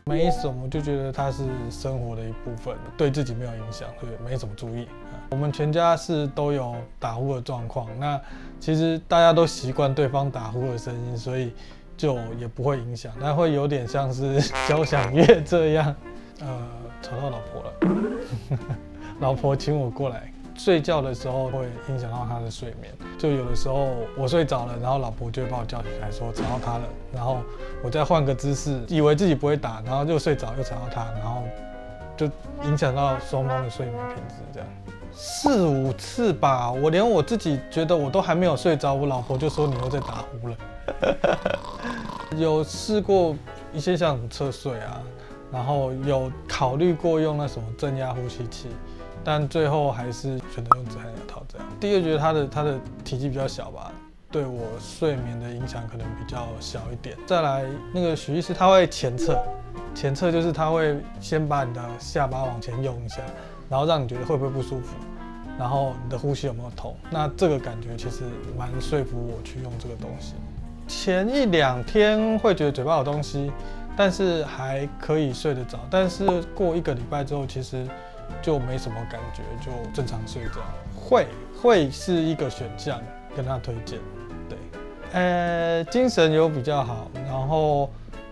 没什么，就觉得它是生活的一部分，对自己没有影响，对，没什么注意。我们全家是都有打呼的状况，那其实大家都习惯对方打呼的声音，所以就也不会影响，但会有点像是交响乐这样。吵到老婆了，老婆请我过来。睡觉的时候会影响到她的睡眠，就有的时候我睡着了，然后老婆就会把我叫起来说吵到她了，然后我再换个姿势，以为自己不会打，然后就睡着又吵到她，然后就影响到双方的睡眠品质，这样4、5次吧，我连我自己觉得我都还没有睡着，我老婆就说你又在打呼了。有试过一些像侧睡啊，然后有考虑过用那什么正压呼吸器。但最后还是选择用止鼾牙套这样。第一个觉得它的体积比较小吧，对我睡眠的影响可能比较小一点。再来那个许医师他会前侧就是他会先把你的下巴往前用一下，然后让你觉得会不会不舒服，然后你的呼吸有没有痛。那这个感觉其实蛮说服我去用这个东西。前1、2天会觉得嘴巴有东西，但是还可以睡得着。但是过1个礼拜之后，其实就没什么感觉，就正常睡觉。会是一个选项，跟他推荐。对，精神有比较好，然后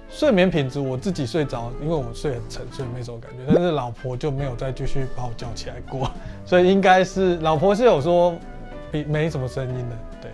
睡眠品质我自己睡着，因为我睡很沉，所以没什么感觉。但是老婆就没有再继续把我叫起来过，所以应该是老婆是有说没什么声音的，对。